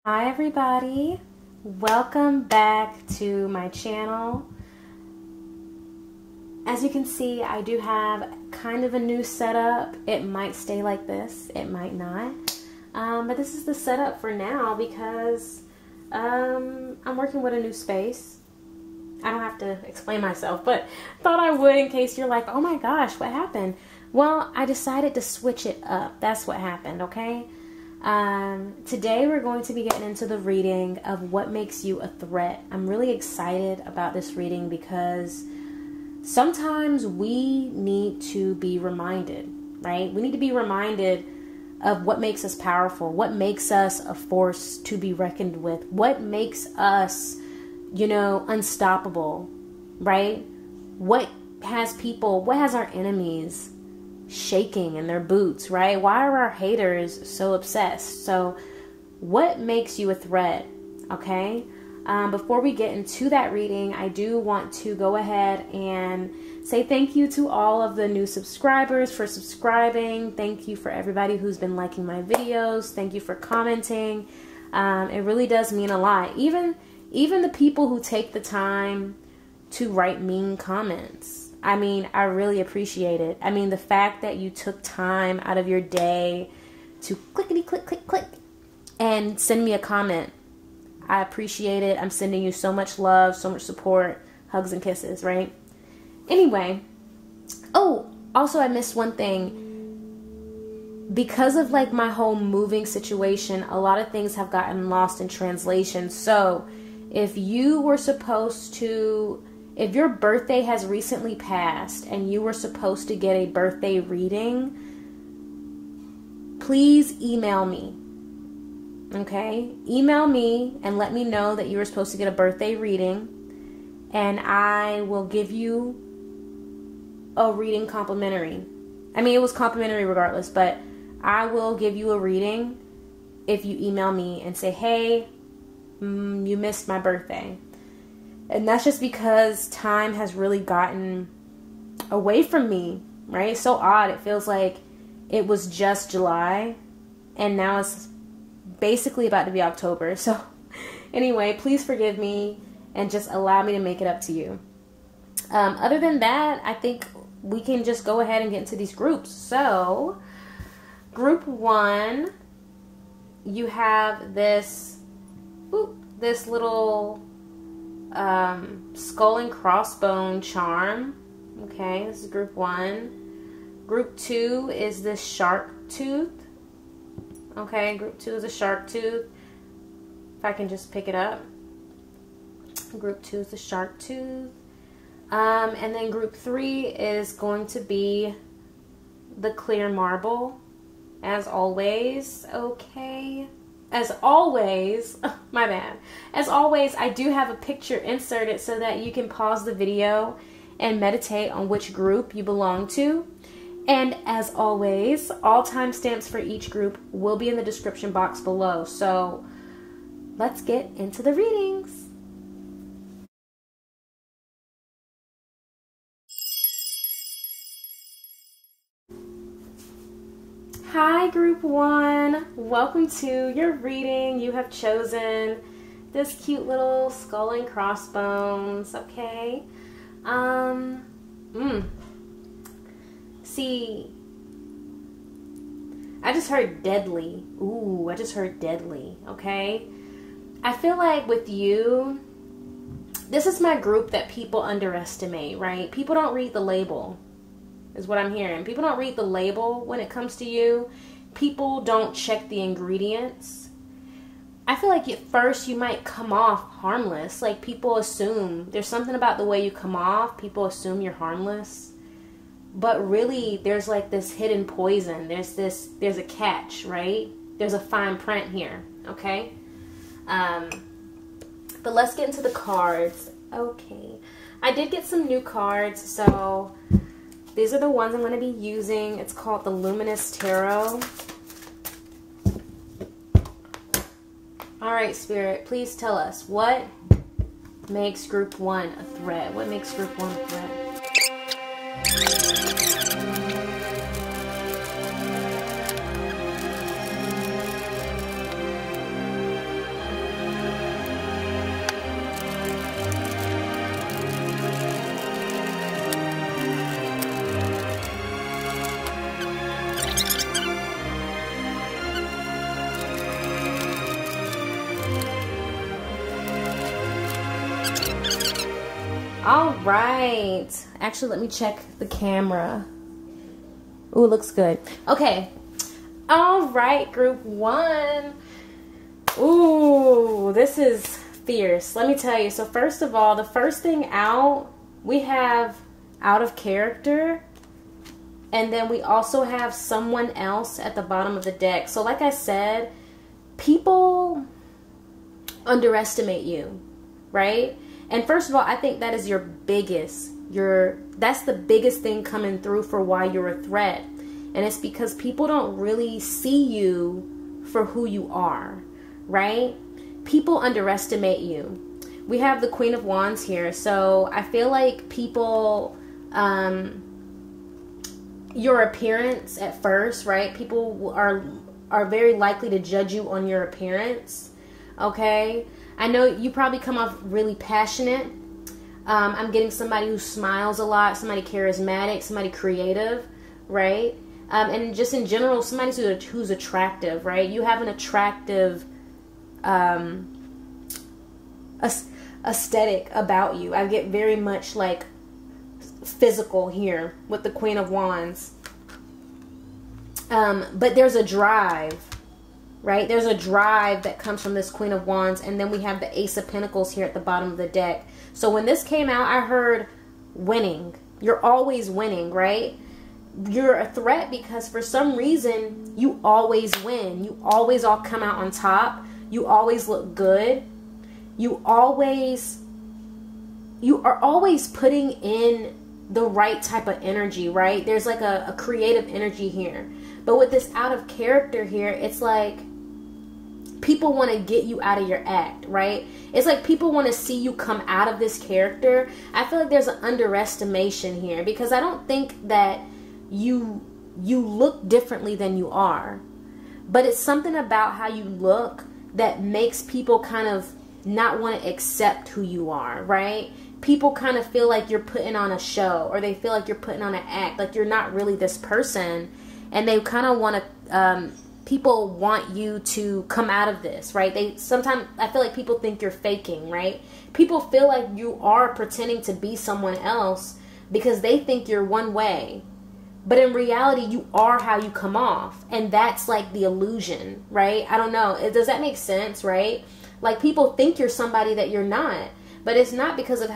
Hi everybody, welcome back to my channel. As you can see, I do have kind of a new setup. It might stay like this, it might not, but this is the setup for now because I'm working with a new space. I don't have to explain myself, but thought I would in case you're like, oh my gosh, what happened? Well, I decided to switch it up. That's what happened, okay? Today we're going to be getting into the reading of what makes you a threat. I'm really excited about this reading because sometimes we need to be reminded, right? We need to be reminded of what makes us powerful, what makes us a force to be reckoned with, what makes us, you know, unstoppable, right? What has our enemies shaking in their boots, right? Why are our haters so obsessed? So what makes you a threat? Okay, before we get into that reading, I do want to go ahead and say thank you to all of the new subscribers for subscribing. Thank you for everybody who's been liking my videos. Thank you for commenting. It really does mean a lot. Even the people who take the time to write mean comments, I mean, I really appreciate it. I mean, the fact that you took time out of your day to clickety click, click, click, and send me a comment. I appreciate it. I'm sending you so much love, so much support, hugs and kisses, right? Anyway. Oh, also I missed one thing. Because of like my whole moving situation, a lot of things have gotten lost in translation. So if you were supposed to... if your birthday has recently passed and you were supposed to get a birthday reading, please email me. Okay? Email me and let me know that you were supposed to get a birthday reading, and I will give you a reading complimentary. I mean, it was complimentary regardless, but I will give you a reading if you email me and say, hey, you missed my birthday. And that's just because time has really gotten away from me, right? It's so odd. It feels like it was just July and now it's basically about to be October. So anyway, please forgive me and just allow me to make it up to you. Other than that, I think we can just go ahead and get into these groups. So group 1, you have this little skull and crossbone charm. Okay, this is group 1. Group 2 is this shark tooth. Okay, group 2 is a shark tooth. If I can just pick it up. Group 2 is the shark tooth. And then group 3 is going to be the clear marble, as always. Okay. As always, my bad. As always, I do have a picture inserted so that you can pause the video and meditate on which group you belong to. And as always, all timestamps for each group will be in the description box below. So let's get into the readings. Hi group 1, welcome to your reading. You have chosen this cute little skull and crossbones, okay? See, I just heard deadly. Ooh, I just heard deadly, okay? I feel like with you, this is my group that people underestimate, right? People don't read the label. Is what I'm hearing. People don't read the label when it comes to you. People don't check the ingredients. I feel like at first you might come off harmless. Like people assume, there's something about the way you come off. People assume you're harmless. But really there's like this hidden poison. There's a catch, right? There's a fine print here, okay? But let's get into the cards. Okay. I did get some new cards, so these are the ones I'm going to be using. It's called the Luminous Tarot. Alright, Spirit, please tell us, what makes group 1 a threat? What makes group 1 a threat? All right. Actually, let me check the camera. Ooh, it looks good. Okay. All right, group 1. Ooh, this is fierce. Let me tell you. So first of all, the first thing out, we have out of character. And then we also have someone else at the bottom of the deck. So like I said, people underestimate you, right? And first of all, I think that is your biggest, that's the biggest thing coming through for why you're a threat. And it's because people don't really see you for who you are, right? People underestimate you. We have the Queen of Wands here. So I feel like people, your appearance at first, right? People are very likely to judge you on your appearance, okay? I know you probably come off really passionate. I'm getting somebody who smiles a lot, somebody charismatic, somebody creative, right? And just in general, somebody who's attractive, right? You have an attractive aesthetic about you. I get very much like physical here with the Queen of Wands. But there's a drive, right? There's a drive that comes from this Queen of Wands. And then we have the Ace of Pentacles here at the bottom of the deck. So when this came out, I heard winning. You're always winning, right? You're a threat because for some reason, you always win. You always all come out on top. You always look good. You are always putting in the right type of energy, right? There's like a creative energy here. But with this out of character here, it's like people want to get you out of your act, right? It's like people want to see you come out of this character. I feel like there's an underestimation here because I don't think that you look differently than you are. But it's something about how you look that makes people kind of not want to accept who you are, right? People kind of feel like you're putting on a show, or they feel like you're putting on an act, like you're not really this person, and they kind of want to, people want you to come out of this, right? Sometimes I feel like people think you're faking, right? People feel like you are pretending to be someone else because they think you're one way. But in reality, you are how you come off. And that's like the illusion, right? I don't know. Does that make sense, right? Like people think you're somebody that you're not. But it's not because of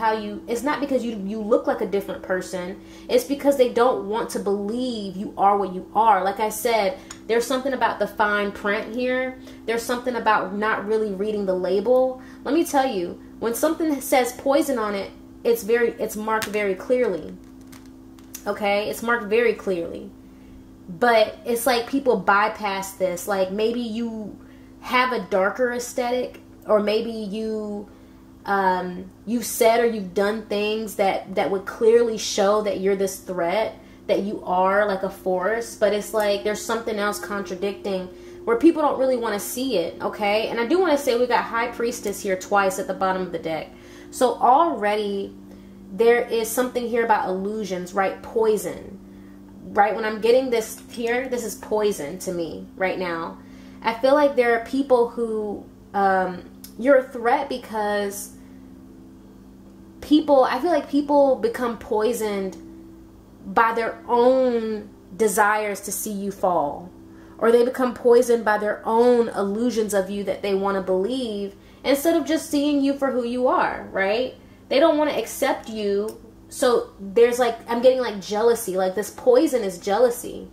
it's not because you look like a different person. It's because they don't want to believe you are what you are. Like I said, there's something about the fine print here. There's something about not really reading the label. Let me tell you, when something says poison on it, it's marked very clearly. Okay, it's marked very clearly. But it's like people bypass this. Like maybe you have a darker aesthetic, or maybe you've said or you've done things that would clearly show that you're this threat, that you are like a force. But it's like there's something else contradicting where people don't really want to see it, okay? And I do want to say we got High Priestess here twice at the bottom of the deck. So already there is something here about illusions, right? Poison, right? When I'm getting this here, this is poison to me right now. I feel like there are people who, you're a threat because I feel like people become poisoned by their own desires to see you fall. Or they become poisoned by their own illusions of you that they want to believe instead of just seeing you for who you are, right? They don't want to accept you. So there's like, I'm getting like jealousy. Like this poison is jealousy,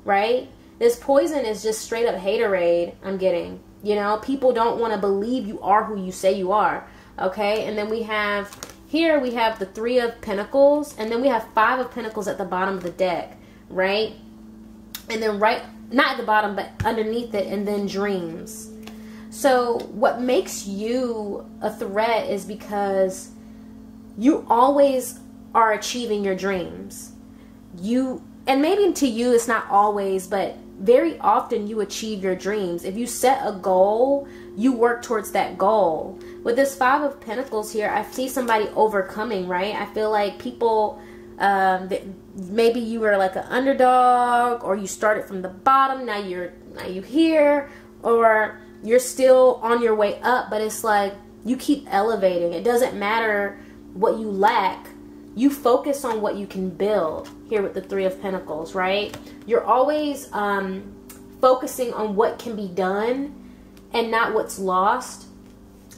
right? This poison is just straight up haterade I'm getting. You know, people don't want to believe you are who you say you are. Okay, and then we have the Three of Pentacles, and then we have Five of Pentacles at the bottom of the deck, right? And then not at the bottom, but underneath it, and then Dreams. So what makes you a threat is because you always are achieving your dreams. And maybe to you it's not always, but very often you achieve your dreams. If you set a goal, you work towards that goal. With this Five of Pentacles here, I see somebody overcoming, right? I feel like people, maybe you were like an underdog, or you started from the bottom, now you're here, or you're still on your way up, but it's like you keep elevating. It doesn't matter what you lack, you focus on what you can build here with the Three of Pentacles, right? You're always focusing on what can be done and not what's lost.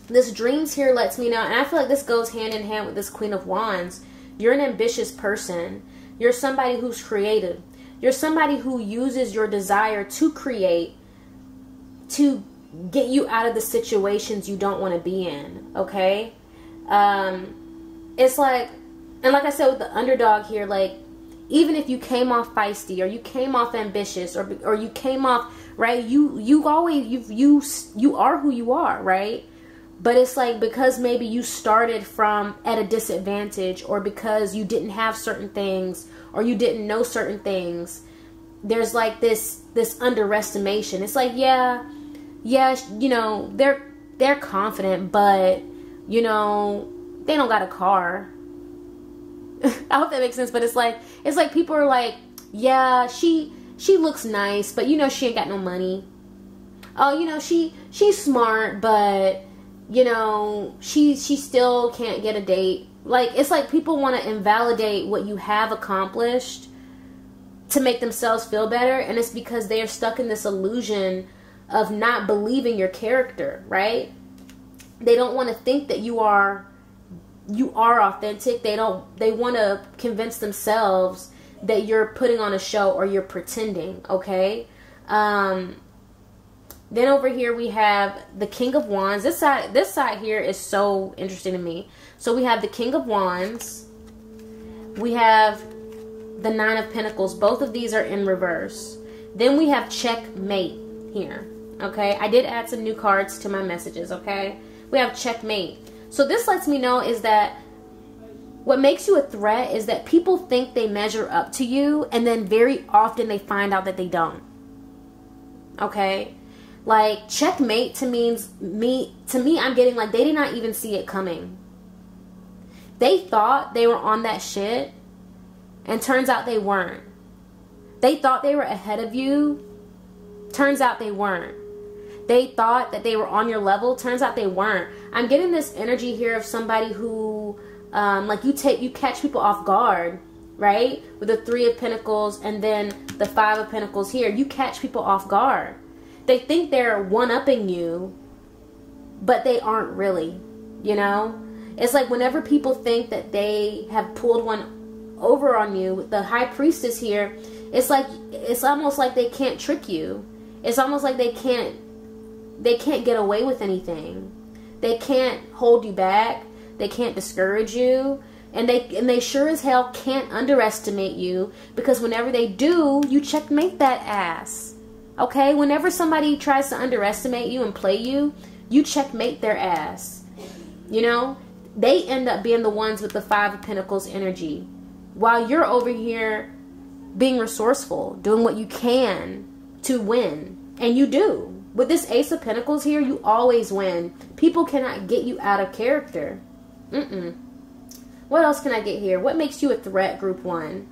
This dreams here lets me know, and I feel like this goes hand in hand with this Queen of Wands. You're an ambitious person. You're somebody who's creative. You're somebody who uses your desire to create to get you out of the situations you don't want to be in, okay? It's like, and like I said with the underdog here, like, even if you came off feisty or you came off ambitious or you came off, right, you are who you are, right? But it's like, because maybe you started from at a disadvantage, or because you didn't have certain things, or you didn't know certain things, there's like this underestimation. It's like, yeah, you know, they're confident, but, you know, they don't got a car. I hope that makes sense. But it's like people are like, yeah, she looks nice, but, you know, she ain't got no money. Oh, you know, she's smart, but, you know, she still can't get a date. Like, it's like people want to invalidate what you have accomplished to make themselves feel better, and it's because they are stuck in this illusion of not believing your character, right? They don't want to think that you are authentic. They want to convince themselves that you're putting on a show or you're pretending, okay? Then over here we have the King of Wands. This side here is so interesting to me. So we have the King of Wands. We have the Nine of Pentacles. Both of these are in reverse. Then we have Checkmate here, okay? I did add some new cards to my messages, okay? We have Checkmate. So this lets me know is that what makes you a threat is that people think they measure up to you, and then very often they find out that they don't, okay? Like, checkmate to me, I'm getting like they did not even see it coming. They thought they were on that shit, and turns out they weren't. They thought they were ahead of you, turns out they weren't. They thought that they were on your level, turns out they weren't. I'm getting this energy here of somebody who, like, you catch people off guard, right? With the Three of Pentacles and then the Five of Pentacles here. You catch people off guard. They think they're one-upping you, but they aren't really, you know? It's like whenever people think that they have pulled one over on you, with the High Priestess here, it's almost like they can't trick you. It's almost like they can't get away with anything. They can't hold you back. They can't discourage you. And they sure as hell can't underestimate you, because whenever they do, you checkmate that ass. Okay? Whenever somebody tries to underestimate you and play you, you checkmate their ass. You know? They end up being the ones with the Five of Pentacles energy, while you're over here being resourceful, doing what you can to win. And you do. With this Ace of Pentacles here, you always win. People cannot get you out of character. What else can I get here? What makes you a threat, Group 1?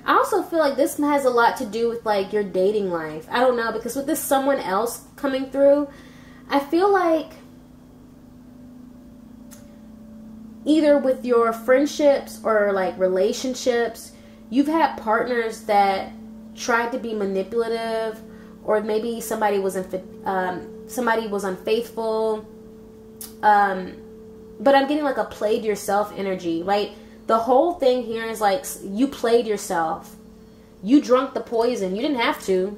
I also feel like this has a lot to do with, like, your dating life. I don't know, because with this someone else coming through, I feel like either with your friendships or, like, relationships, you've had partners that tried to be manipulative, or maybe somebody was unfaithful. But I'm getting, like, a played yourself energy. Like, the whole thing here is like you played yourself. You drunk the poison. You didn't have to.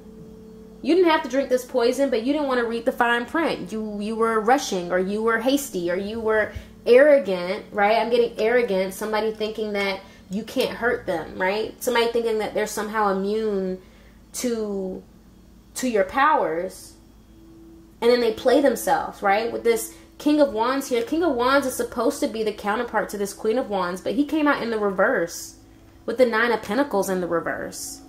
You didn't have to drink this poison, but you didn't want to read the fine print. You were rushing, or you were hasty, or you were arrogant, right? I'm getting arrogant. Somebody thinking that you can't hurt them, right? Somebody thinking that they're somehow immune to your powers. And then they play themselves, right? With this King of Wands here. King of Wands is supposed to be the counterpart to this Queen of Wands, but he came out in the reverse with the Nine of Pentacles in the reverse,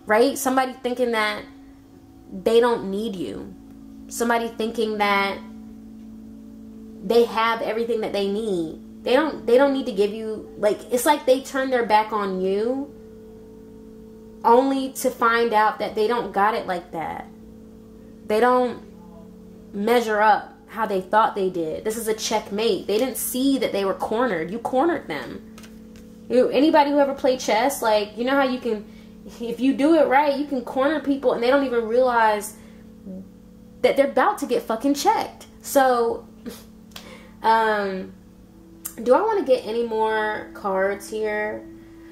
right? Somebody thinking that they don't need you. Somebody thinking that they have everything that they need. They don't need to give you, like, it's like they turn their back on you only to find out that they don't got it like that. They don't measure up how they thought they did. This is a checkmate. They didn't see that they were cornered. You cornered them. Anybody who ever played chess, like, you know how you can, if you do it right, you can corner people and they don't even realize that they're about to get fucking checked. So, do I want to get any more cards here?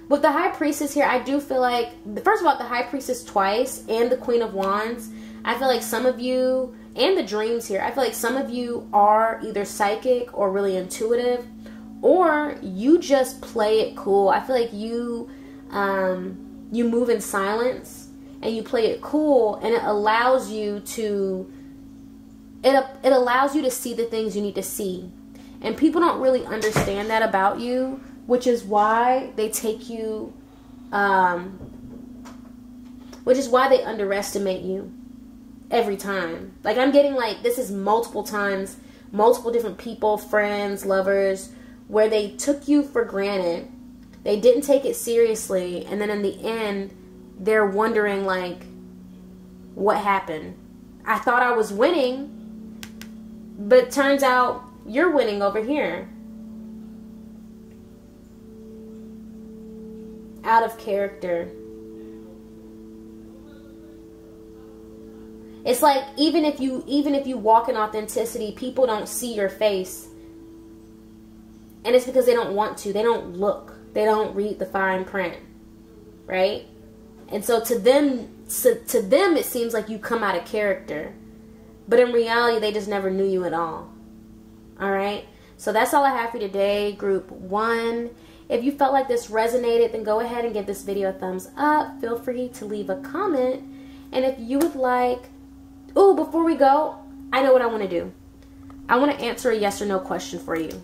With the High Priestess here, I do feel like, first of all, the High Priestess twice and the Queen of Wands, I feel like some of you, and the Dreams here, I feel like some of you are either psychic or really intuitive, or you just play it cool. I feel like you move in silence and you play it cool, and it allows you to see the things you need to see. And people don't really understand that about you, which is why they take you, which is why they underestimate you every time. Like, I'm getting, like, this is multiple times, multiple different people, friends, lovers, where they took you for granted. They didn't take it seriously. And then in the end, they're wondering, like, what happened? I thought I was winning, but it turns out you're winning over here. Out of character. It's like, even if you walk in authenticity, people don't see your face. And it's because they don't want to. They don't look. They don't read the fine print. Right? And so to them it seems like you come out of character. But in reality, they just never knew you at all. Alright? So that's all I have for you today, Group 1. If you felt like this resonated, then go ahead and give this video a thumbs up. Feel free to leave a comment. And if you would like... Oh, before we go, I know what I want to do. I want to answer a yes or no question for you.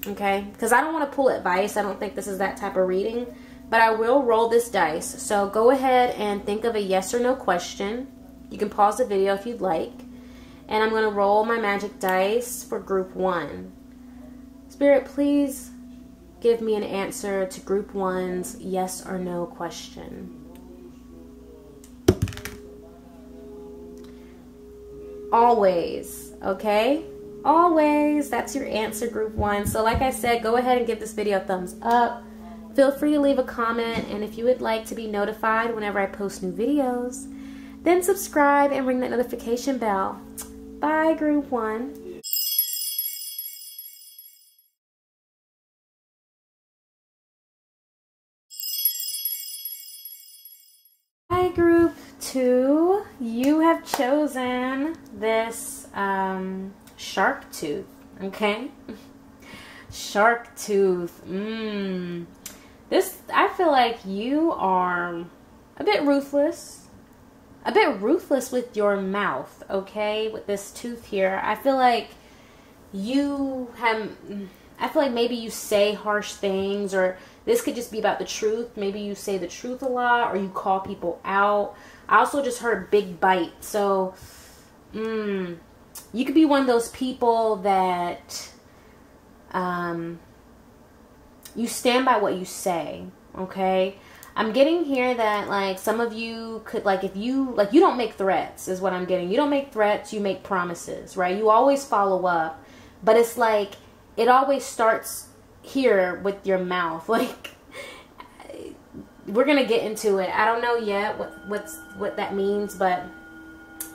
Okay? Because I don't want to pull advice. I don't think this is that type of reading. But I will roll this dice. So go ahead and think of a yes or no question. You can pause the video if you'd like. And I'm going to roll my magic dice for Group 1. Spirit, please give me an answer to Group 1's yes or no question. Always, okay? Always, that's your answer, Group 1. So like I said, go ahead and give this video a thumbs up. Feel free to leave a comment, and if you would like to be notified whenever I post new videos, then subscribe and ring that notification bell. Bye, Group 1. Hi, Group 2. You have chosen this shark tooth, okay? Shark tooth. This, I feel like you are a bit ruthless. A bit ruthless with your mouth, okay? With this tooth here. I feel like maybe you say harsh things, or this could just be about the truth. Maybe you say the truth a lot, or you call people out. I also just heard big bite. So, you could be one of those people that you stand by what you say, okay? I'm getting here that, like, some of you could, like, if you, like, you don't make threats is what I'm getting. You don't make threats, you make promises, right? You always follow up, but it's like, it always starts here with your mouth. Like, we're gonna get into it. I don't know yet what that means, but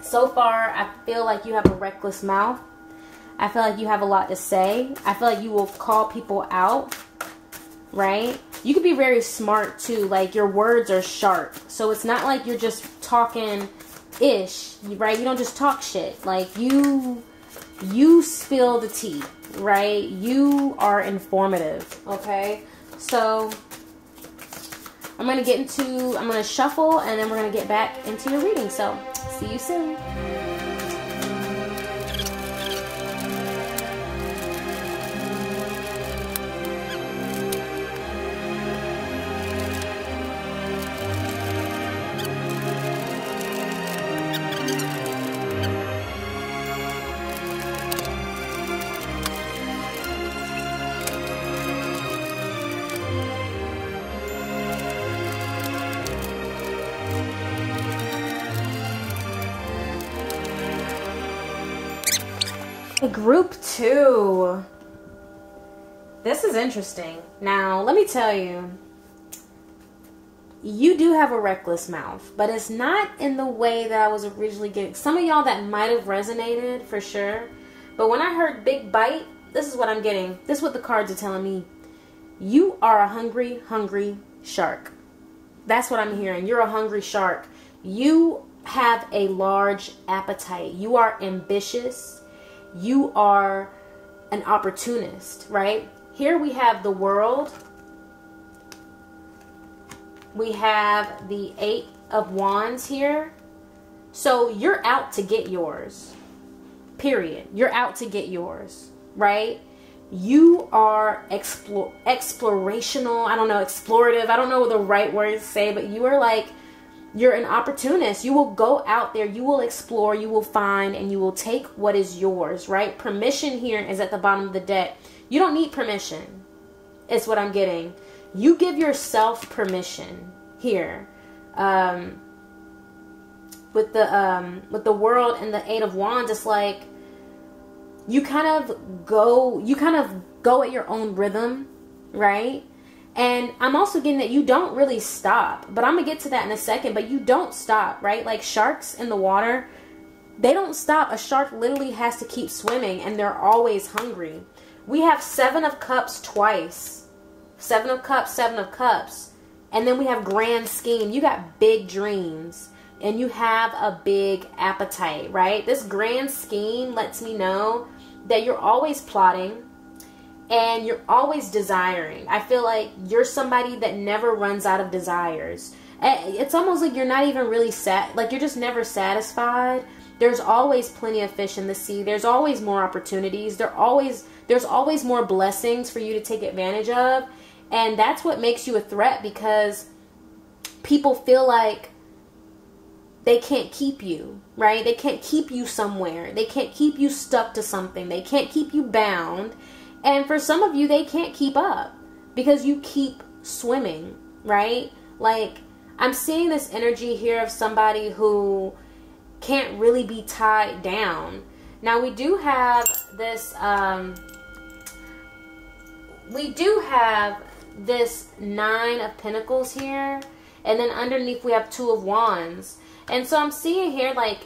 so far I feel like you have a reckless mouth. I feel like you have a lot to say. I feel like you will call people out, right? You could be very smart too. Like, your words are sharp, so it's not like you're just talking ish, right? You don't just talk shit. Like, you spill the tea, right? You are informative, okay? So I'm going to shuffle, and then we're going to get back into your reading. So see you soon. Group 2. This is interesting. Now, let me tell you, you do have a reckless mouth, but it's not in the way that I was originally getting. Some of y'all that might have resonated for sure, but when I heard big bite, this is what I'm getting. This is what the cards are telling me. You are a hungry, hungry shark. That's what I'm hearing. You're a hungry shark. You have a large appetite. You are ambitious. You are an opportunist, right? Here we have the World. We have the 8 of Wands here. So you're out to get yours. Period. You're out to get yours, right? You are explorational. I don't know, explorative. I don't know the right words to say, but you are like, you're an opportunist. You will go out there. You will explore. You will find, and you will take what is yours, right? Permission here is at the bottom of the deck. You don't need permission. Is what I'm getting. You give yourself permission here. With the World and the 8 of Wands, it's like you kind of go at your own rhythm, right? And I'm also getting that you don't really stop, but I'm gonna get to that in a second. But you don't stop, right? Like sharks in the water, they don't stop. A shark literally has to keep swimming, and they're always hungry. We have 7 of Cups twice. 7 of Cups, 7 of Cups. And then we have grand scheme. You got big dreams. And you have a big appetite, right? This grand scheme lets me know that you're always plotting. And you're always desiring. I feel like you're somebody that never runs out of desires. It's almost like you're not even really like you're just never satisfied. There's always plenty of fish in the sea. There's always more opportunities. There's always more blessings for you to take advantage of. And that's what makes you a threat, because people feel like they can't keep you, right? They can't keep you somewhere. They can't keep you stuck to something. They can't keep you bound. And for some of you, they can't keep up because you keep swimming, right? Like, I'm seeing this energy here of somebody who can't really be tied down. Now, we do have this, this 9 of Pentacles here. And then underneath, we have 2 of Wands. And so I'm seeing here, like,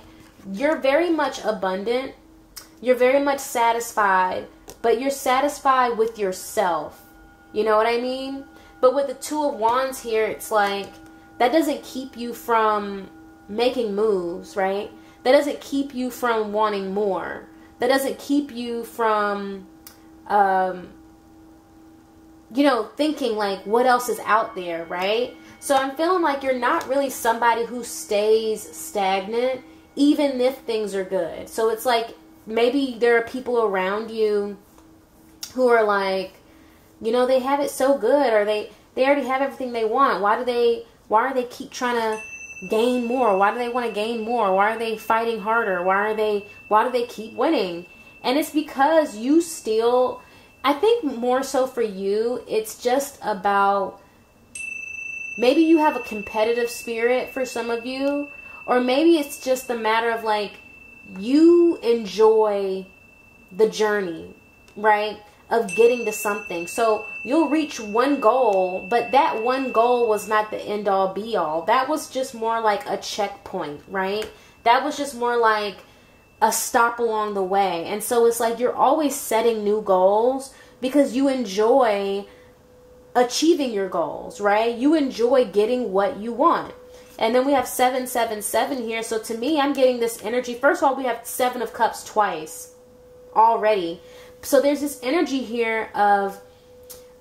you're very much abundant. You're very much satisfied. But you're satisfied with yourself. You know what I mean? But with the 2 of Wands here, it's like, that doesn't keep you from making moves, right? That doesn't keep you from wanting more. That doesn't keep you from, thinking like, what else is out there, right? So I'm feeling like you're not really somebody who stays stagnant, even if things are good. So it's like, maybe there are people around you who are like, they have it so good, or they already have everything they want. Why do they keep trying to gain more? Why do they want to gain more? Why are they fighting harder? Why do they keep winning? And it's because you still, I think more so for you, it's just about, maybe you have a competitive spirit for some of you, or maybe it's just a matter of like, you enjoy the journey, right, of getting to something. So you'll reach one goal, but that one goal was not the end all be all. That was just more like a checkpoint, right? That was just more like a stop along the way. And so it's like you're always setting new goals because you enjoy achieving your goals, right? You enjoy getting what you want. And then we have 777 here. So to me, I'm getting this energy. First of all, we have 7 of Cups twice already. So there's this energy here of,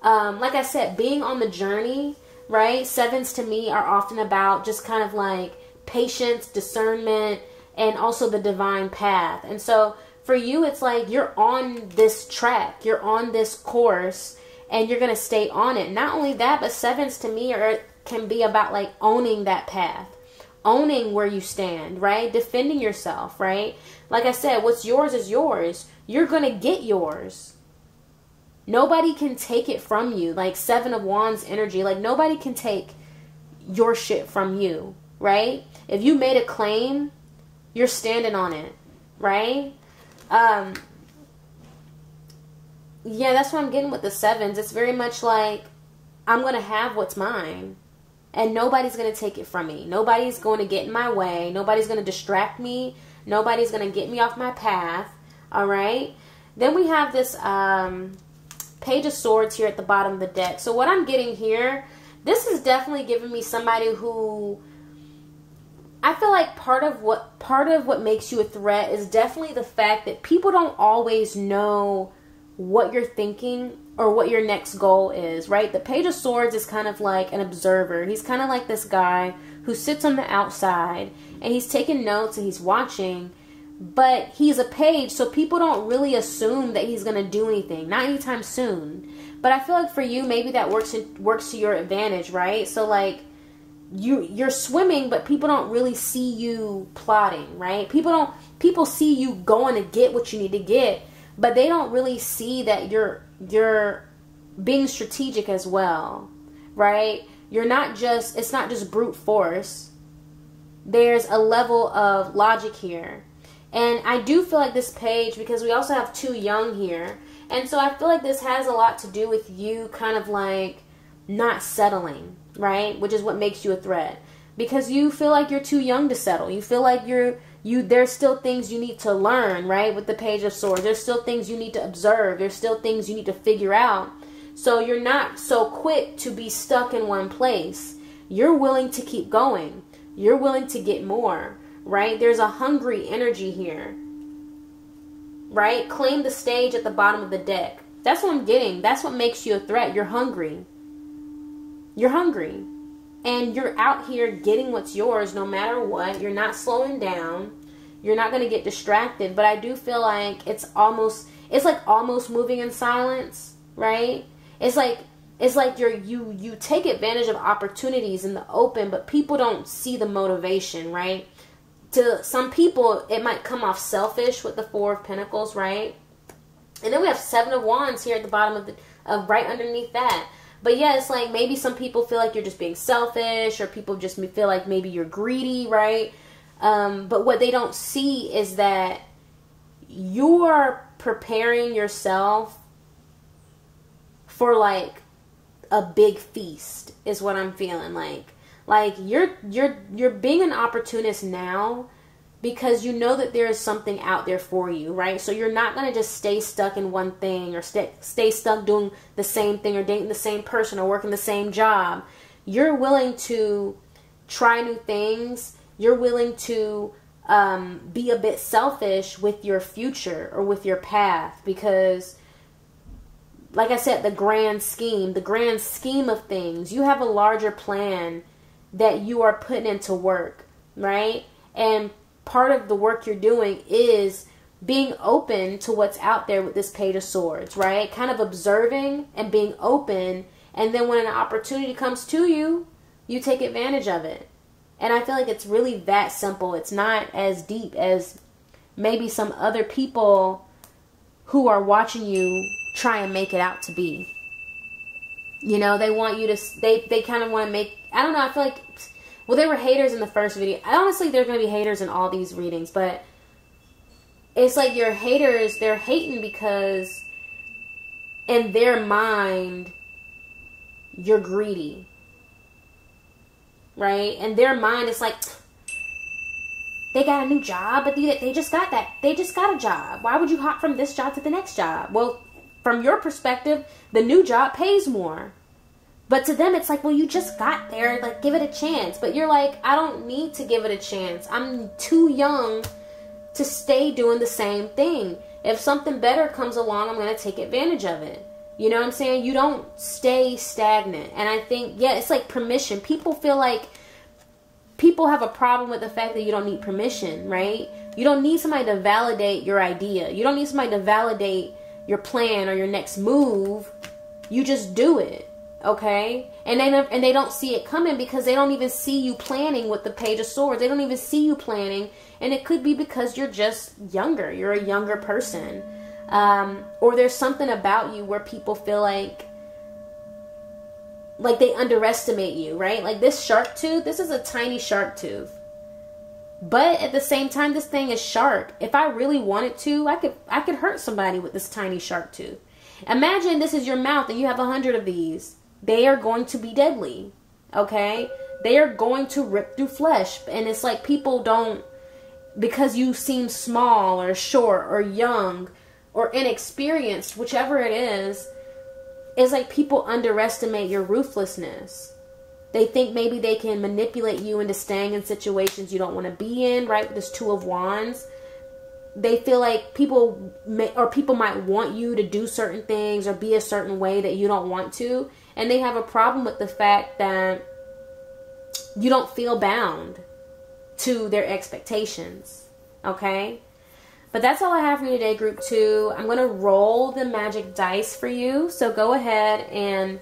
like I said, being on the journey, right? 7s to me are often about just kind of like patience, discernment, and also the divine path. And so for you, it's like you're on this track, you're on this course, and you're going to stay on it. Not only that, but 7s to me can be about like owning that path, owning where you stand, right? Defending yourself, right? Like I said, what's yours is yours. You're going to get yours. Nobody can take it from you. Like 7 of Wands energy, like nobody can take your shit from you, right? If you made a claim, you're standing on it, right? Yeah, that's what I'm getting with the sevens. It's very much like, I'm going to have what's mine. And nobody's going to take it from me. Nobody's going to get in my way. Nobody's going to distract me. Nobody's going to get me off my path. All right. Then we have this Page of Swords here at the bottom of the deck. So what I'm getting here, this is definitely giving me somebody who, I feel like part of what makes you a threat is definitely the fact that people don't always know what you're thinking or what your next goal is, right? The Page of Swords is kind of like an observer. He's kind of like this guy who sits on the outside and he's taking notes and he's watching, but he's a page, so people don't really assume that he's going to do anything, not anytime soon. But I feel like for you, maybe that works to your advantage, right? So like you're swimming, but people don't really see you plotting, right? People see you going to get what you need to get, but they don't really see that you're being strategic as well, right? It's not just brute force. There's a level of logic here. And I do feel like this page, because we also have 2 young here, and so I feel like this has a lot to do with you kind of like not settling, right? Which is what makes you a threat. Because you feel like you're too young to settle. You feel like there's still things you need to learn, right? With the Page of Swords. There's still things you need to observe. There's still things you need to figure out. So you're not so quick to be stuck in one place. You're willing to keep going. You're willing to get more, right? There's a hungry energy here, right? Claim the stage at the bottom of the deck. That's what I'm getting. That's what makes you a threat. You're hungry. You're hungry. And you're out here getting what's yours no matter what. You're not slowing down. You're not going to get distracted. But I do feel like it's like almost moving in silence, right? It's like you take advantage of opportunities in the open, but people don't see the motivation, right? To some people, it might come off selfish with the 4 of Pentacles, right? And then we have 7 of Wands here at the bottom of right underneath that. But yeah, it's like maybe some people feel like you're just being selfish, or people just feel like maybe you're greedy, right? But what they don't see is that you're preparing yourself for like a big feast, is what I'm feeling like. Like you're being an opportunist now because you know that there is something out there for you, right? So you're not going to just stay stuck in one thing, or stay stuck doing the same thing, or dating the same person, or working the same job. You're willing to try new things. You're willing to be a bit selfish with your future or with your path, because like I said, the grand scheme of things, you have a larger plan that you are putting into work, right? And part of the work you're doing is being open to what's out there with this Page of Swords, right? Kind of observing and being open. And then when an opportunity comes to you, you take advantage of it. And I feel like it's really that simple. It's not as deep as maybe some other people who are watching you try and make it out to be. You know, they want you to, they kind of want to make, I don't know, I feel like, well, there were haters in the first video. Honestly, there's going to be haters in all these readings, but it's like your haters, they're hating because in their mind, you're greedy. Right? In their mind, it's like, they got a new job, but they just got that. They just got a job. Why would you hop from this job to the next job? Well, from your perspective, the new job pays more. But to them, it's like, well, you just got there. Like, give it a chance. But you're like, I don't need to give it a chance. I'm too young to stay doing the same thing. If something better comes along, I'm going to take advantage of it. You know what I'm saying? You don't stay stagnant. And I think, yeah, it's like permission. People feel like people have a problem with the fact that you don't need permission, right? You don't need somebody to validate your idea. You don't need somebody to validate your plan or your next move. You just do it. Okay? And they don't see it coming because they don't even see you planning with the Page of Swords. They don't even see you planning. And it could be because you're just younger. You're a younger person. Or there's something about you where people feel like they underestimate you, right? Like this shark tooth, this is a tiny shark tooth. But at the same time, this thing is sharp. If I really wanted to, I could hurt somebody with this tiny shark tooth. Imagine this is your mouth and you have 100 of these. They are going to be deadly. Okay? They are going to rip through flesh. And it's like people don't, because you seem small or short or young or inexperienced, whichever it is, it's like people underestimate your ruthlessness. They think maybe they can manipulate you into staying in situations you don't want to be in, right? With this Two of Wands. They feel like people might want you to do certain things or be a certain way that you don't want to. And they have a problem with the fact that you don't feel bound to their expectations. Okay? But that's all I have for you today, group 2. I'm going to roll the magic dice for you. So go ahead and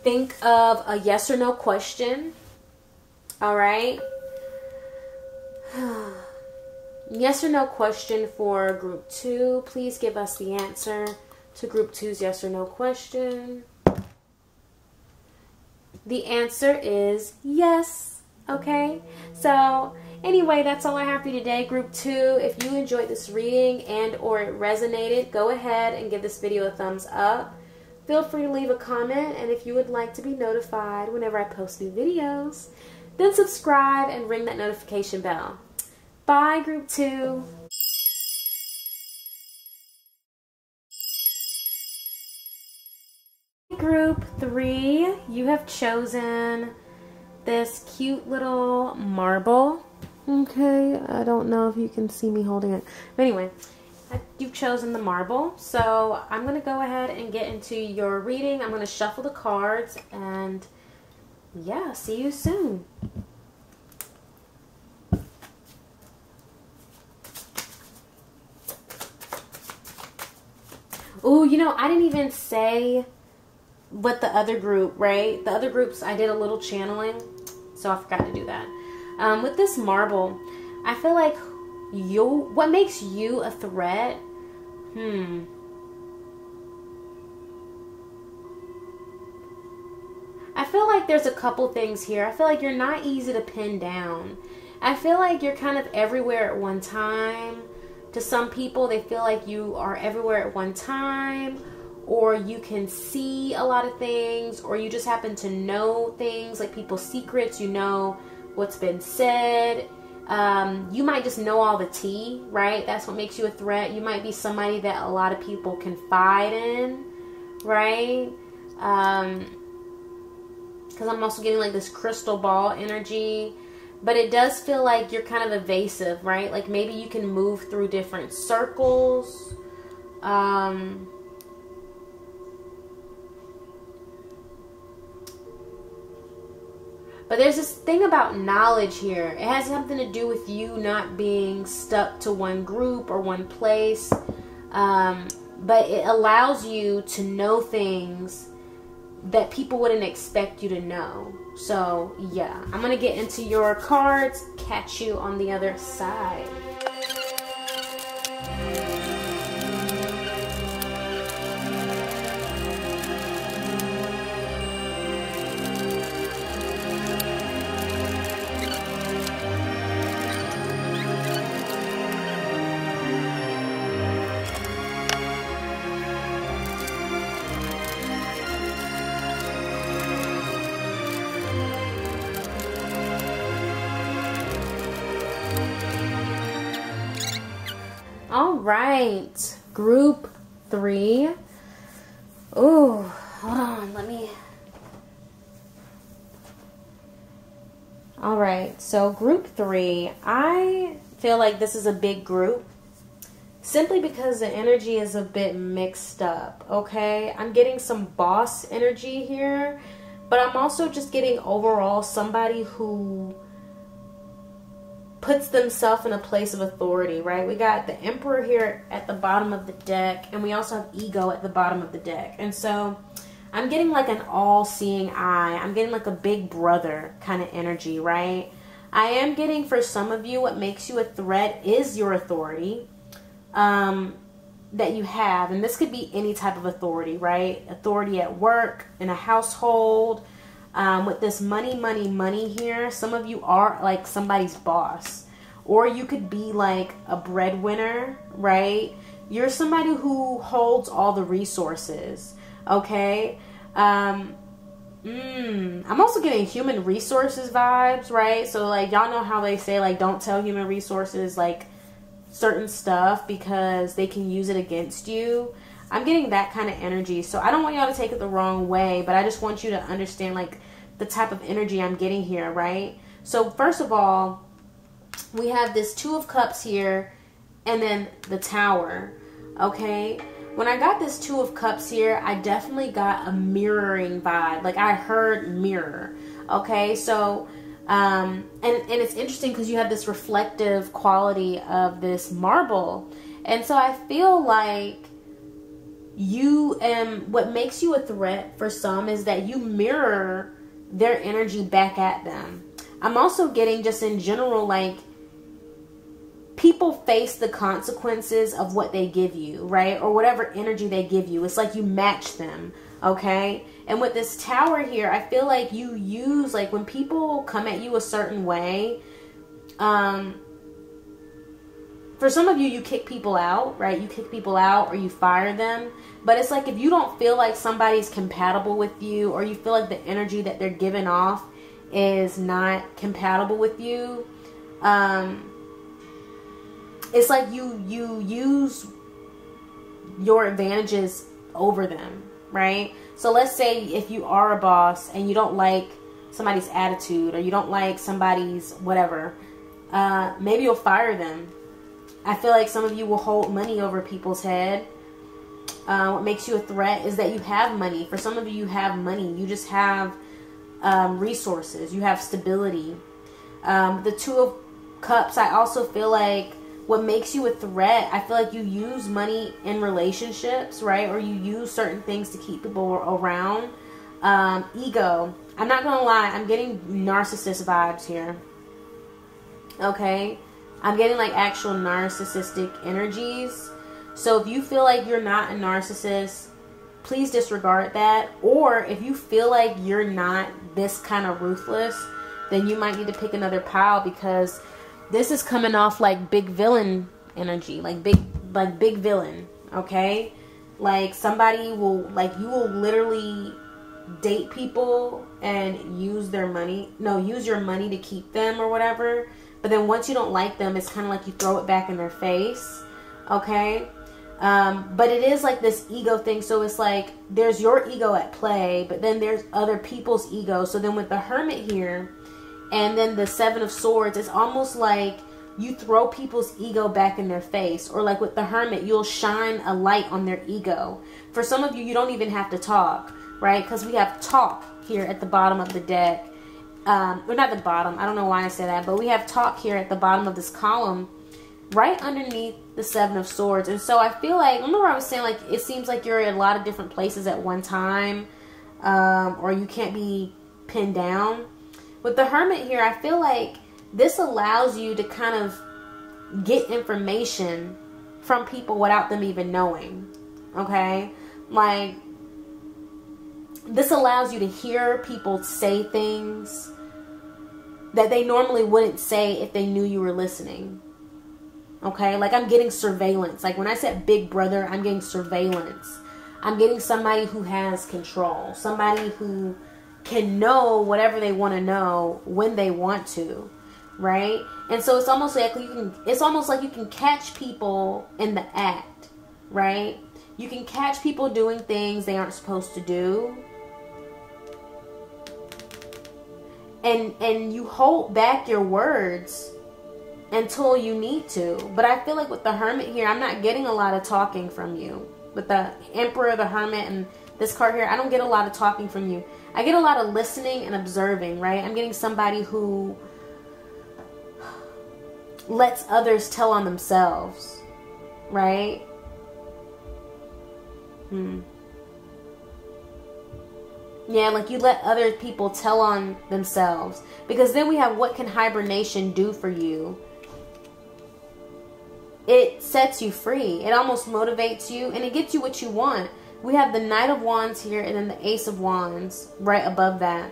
think of a yes or no question. All right? Yes or no question for group 2. Please give us the answer to group 2's yes or no question. The answer is yes. Okay? So anyway, that's all I have for you today, group 2. If you enjoyed this reading and or it resonated, go ahead and give this video a thumbs up. Feel free to leave a comment, and if you would like to be notified whenever I post new videos, then subscribe and ring that notification bell. Bye, group 2. Group 3, you have chosen this cute little marble. Okay, I don't know if you can see me holding it. But anyway, you've chosen the marble. So I'm going to go ahead and get into your reading. I'm going to shuffle the cards and yeah, see you soon. Oh, you know, I didn't even say what the other group, right? The other groups, I did a little channeling, so I forgot to do that. With this marble, I feel like what makes you a threat? I feel like there's a couple things here. I feel like you're not easy to pin down. I feel like you're kind of everywhere at one time. To some people, they feel like you are everywhere at one time, or you can see a lot of things, or you just happen to know things, like people's secrets. You know what's been said. You might just know all the tea, right? That's what makes you a threat. You might be somebody that a lot of people confide in, right? Because I'm also getting like this crystal ball energy. But it does feel like you're kind of evasive, right? Like maybe you can move through different circles. But there's this thing about knowledge here. It has something to do with you not being stuck to one group or one place. But it allows you to know things that people wouldn't expect you to know. So yeah, I'm gonna get into your cards, catch you on the other side. All right, group 3. Oh, hold on, let me. All right, so group 3, I feel like this is a big group simply because the energy is a bit mixed up, okay? I'm getting some boss energy here, but I'm also just getting overall somebody who puts themselves in a place of authority, right? We got the Emperor here at the bottom of the deck, and we also have Ego at the bottom of the deck. And so I'm getting like an all-seeing eye. I'm getting like a big brother kind of energy, right? I am getting, for some of you, what makes you a threat is your authority that you have. And this could be any type of authority, right? Authority at work, in a household. With this money here, some of you are like somebody's boss, or you could be like a breadwinner, right? You're somebody who holds all the resources, okay? I'm also getting human resources vibes, right? So, like, y'all know how they say, like, don't tell human resources, like, certain stuff because they can use it against you. I'm getting that kind of energy. So, I don't want y'all to take it the wrong way, but I just want you to understand, like, the type of energy I'm getting here, right? So, first of all, we have this Two of Cups here and then the Tower, okay? When I got this Two of Cups here, I definitely got a mirroring vibe. Like, I heard mirror, okay? So, and it's interesting because you have this reflective quality of this marble. And so I feel like what makes you a threat for some is that you mirror their energy back at them. I'm also getting, just in general, like, people face the consequences of what they give you, right? Or whatever energy they give you. It's like you match them, okay? And with this Tower here, I feel like you use, like, when people come at you a certain way, for some of you, you kick people out, right? You kick people out or you fire them. But it's like if you don't feel like somebody's compatible with you, or you feel like the energy that they're giving off is not compatible with you, it's like you use your advantages over them, right? So let's say if you are a boss and you don't like somebody's attitude, or you don't like somebody's whatever, maybe you'll fire them. I feel like some of you will hold money over people's head. What makes you a threat is that you have money. For some of you, you have money. You just have resources. You have stability. The Two of Cups, I also feel like what makes you a threat, I feel like you use money in relationships, right? Or you use certain things to keep people around. Ego. I'm not going to lie. I'm getting narcissist vibes here. Okay? I'm getting, like, actual narcissistic energies. So if you feel like you're not a narcissist, please disregard that. Or if you feel like you're not this kind of ruthless, then you might need to pick another pile, because this is coming off like big villain energy, like big villain, okay? Like somebody will, like, you will literally date people and use your money to keep them or whatever. But then once you don't like them, it's kind of like you throw it back in their face, okay? But it is like this ego thing. So it's like there's your ego at play, but then there's other people's ego. So then with the Hermit here and then the Seven of Swords, it's almost like you throw people's ego back in their face. Or like with the Hermit, you'll shine a light on their ego. For some of you, you don't even have to talk, right? Because we have talk here at the bottom of the deck. Or not the bottom, I don't know why I said that, but we have talk here at the bottom of this column, right underneath the Seven of Swords. And so I feel like, remember I was saying, like, it seems like you're at a lot of different places at one time, or you can't be pinned down. With the Hermit here, I feel like this allows you to kind of get information from people without them even knowing, okay? Like, this allows you to hear people say things that they normally wouldn't say if they knew you were listening. Okay? Like, I'm getting surveillance. Like, when I said big brother, I'm getting surveillance. I'm getting somebody who has control. Somebody who can know whatever they want to know when they want to. Right? And so it's almost like you can catch people in the act. Right? You can catch people doing things they aren't supposed to do. And you hold back your words until you need to. But I feel like with the Hermit here, I'm not getting a lot of talking from you. With the Emperor, the Hermit, and this card here, I don't get a lot of talking from you. I get a lot of listening and observing, right? I'm getting somebody who lets others tell on themselves, right? Yeah, like you let other people tell on themselves. Because then we have, what can hibernation do for you? It sets you free. It almost motivates you. And it gets you what you want. We have the Knight of Wands here. And then the Ace of Wands right above that.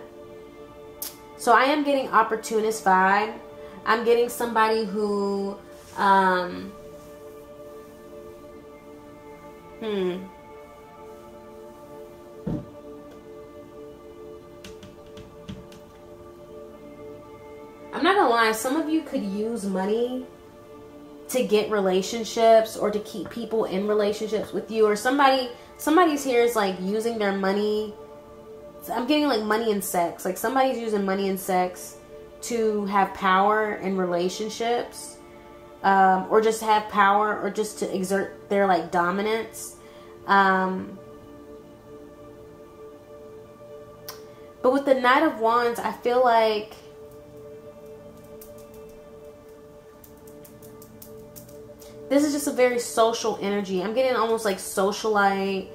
So I am getting opportunist vibe. I'm getting somebody who I'm not gonna lie, some of you could use money to get relationships or to keep people in relationships with you, or somebody's here is like using their money. I'm getting like money and sex. Like somebody's using money and sex to have power in relationships, or just have power, or just to exert their like dominance. But with the Knight of Wands, I feel like this is just a very social energy. I'm getting almost like socialite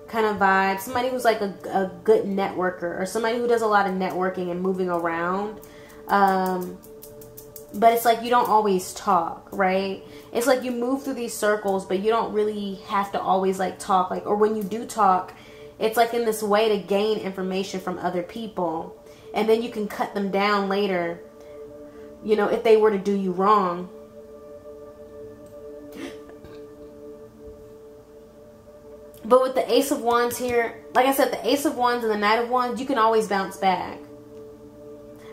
kind of vibe. Somebody who's like a good networker, or somebody who does a lot of networking and moving around. But it's like you don't always talk, right? It's like you move through these circles, but you don't really have to always like talk. Like, or when you do talk, it's like in this way to gain information from other people. And then you can cut them down later, you know, if they were to do you wrong. But with the Ace of Wands here, like I said, the Ace of Wands and the Knight of Wands, you can always bounce back.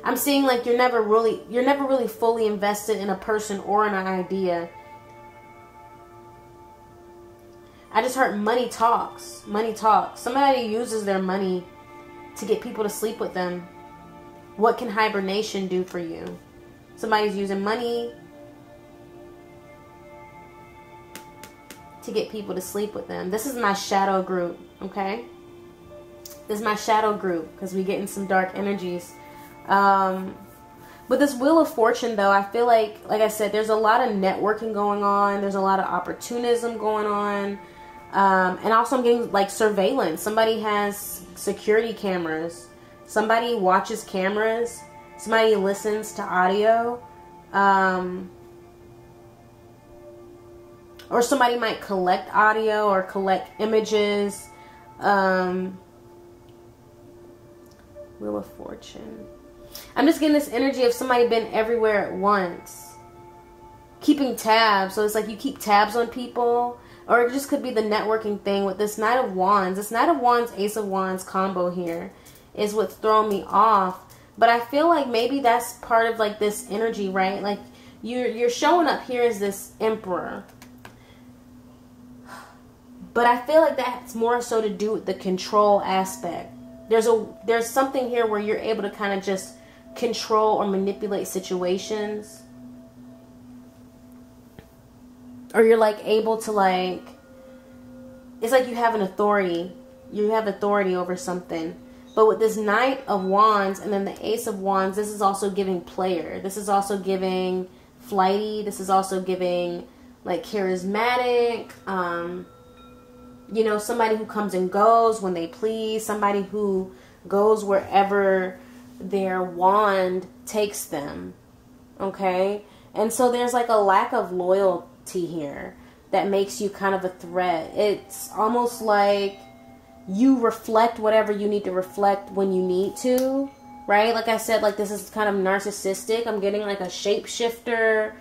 I'm seeing like you're never really fully invested in a person or in an idea. I just heard money talks. Money talks. Somebody uses their money to get people to sleep with them. What can hibernation do for you? Somebody's using money to get people to sleep with them. This is my shadow group, okay? This is my shadow group because we get in some dark energies. With this Wheel of Fortune, though, I feel like I said, there's a lot of networking going on. There's a lot of opportunism going on. And also I'm getting like surveillance. Somebody has security cameras. Somebody watches cameras. Somebody listens to audio. Or somebody might collect audio or collect images. Wheel of Fortune. I'm just getting this energy of somebody been everywhere at once. Keeping tabs. So it's like you keep tabs on people. Or it just could be the networking thing with this Knight of Wands. This Knight of Wands, Ace of Wands combo here is what's throwing me off. But I feel like maybe that's part of like this energy, right? Like you're showing up here as this Emperor. But I feel like that's more so to do with the control aspect. There's something here where you're able to kind of just control or manipulate situations. Or you're like able to like, it's like you have an authority. You have authority over something. But with this Knight of Wands and then the Ace of Wands, this is also giving player. This is also giving flighty. This is also giving like charismatic. You know, somebody who comes and goes when they please. Somebody who goes wherever their wand takes them. Okay? And so there's like a lack of loyalty here that makes you kind of a threat. It's almost like you reflect whatever you need to reflect when you need to, right? Like I said, like this is kind of narcissistic. I'm getting like a shapeshifter.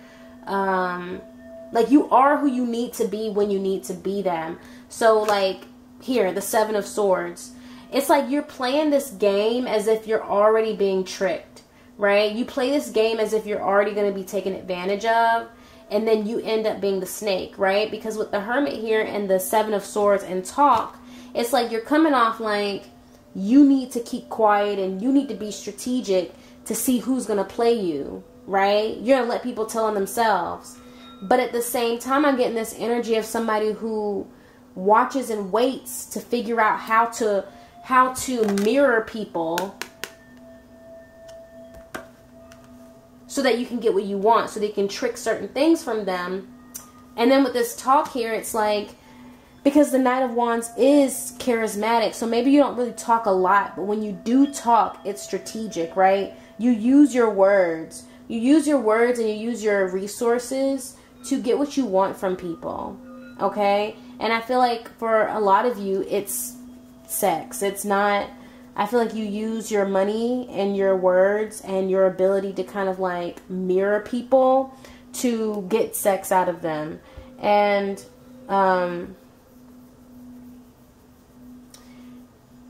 Like you are who you need to be when you need to be them. So like here, the Seven of Swords. It's like you're playing this game as if you're already being tricked, right? You play this game as if you're already going to be taken advantage of. And then you end up being the snake, right? Because with the Hermit here and the Seven of Swords and talk, it's like you're coming off like you need to keep quiet and you need to be strategic to see who's going to play you, right? You're going to let people tell on themselves. But at the same time, I'm getting this energy of somebody who watches and waits to figure out how to mirror people so that you can get what you want, so they can trick certain things from them. And then with this talk here, it's like, because the Knight of Wands is charismatic, so maybe you don't really talk a lot, but when you do talk, it's strategic, right? You use your words. You use your words and you use your resources to get what you want from people, okay? And I feel like for a lot of you, it's sex. It's not... I feel like you use your money and your words and your ability to kind of like mirror people to get sex out of them. And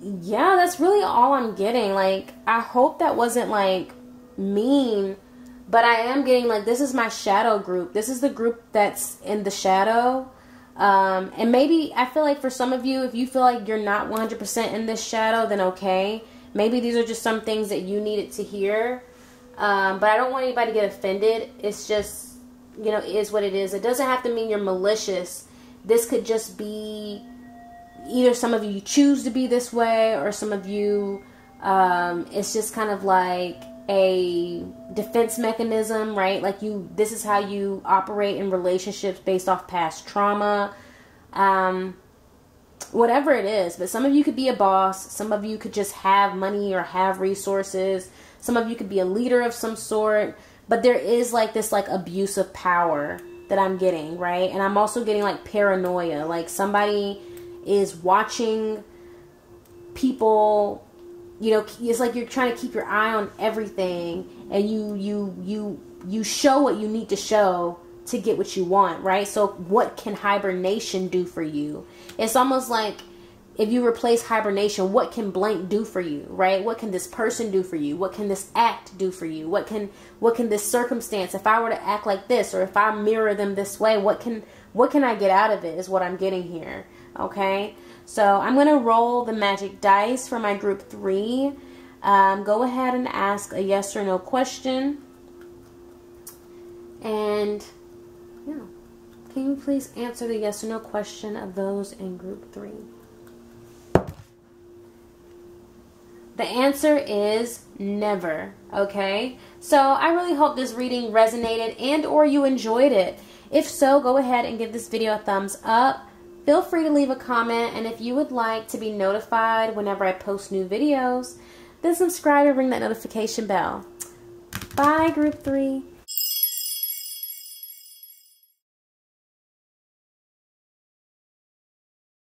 yeah, that's really all I'm getting. Like, I hope that wasn't like mean, but I am getting like, this is my shadow group. This is the group that's in the shadow. And maybe I feel like for some of you, if you feel like you're not 100% in this shadow, then okay. Maybe these are just some things that you needed to hear. But I don't want anybody to get offended. It's just, you know, it is what it is. It doesn't have to mean you're malicious. This could just be either some of you choose to be this way, or some of you, it's just kind of like a defense mechanism, right? Like this is how you operate in relationships based off past trauma, whatever it is. But some of you could be a boss. Some of you could just have money or have resources. Some of you could be a leader of some sort. But there is like this like abuse of power that I'm getting, right? And I'm also getting like paranoia. Like somebody is watching people. You know, it's like you're trying to keep your eye on everything, and you show what you need to show to get what you want, right? So what can hibernation do for you? It's almost like if you replace hibernation, what can blank do for you, right? What can this person do for you? What can this act do for you? What can this circumstance, if I were to act like this, or if I mirror them this way, what can I get out of it is what I'm getting here, okay? So I'm going to roll the magic dice for my group 3. Go ahead and ask a yes or no question. And, yeah, can you please answer the yes or no question of those in group 3? The answer is never, okay? So I really hope this reading resonated and or you enjoyed it. If so, go ahead and give this video a thumbs up. Feel free to leave a comment, and if you would like to be notified whenever I post new videos, then subscribe and ring that notification bell. Bye, group 3.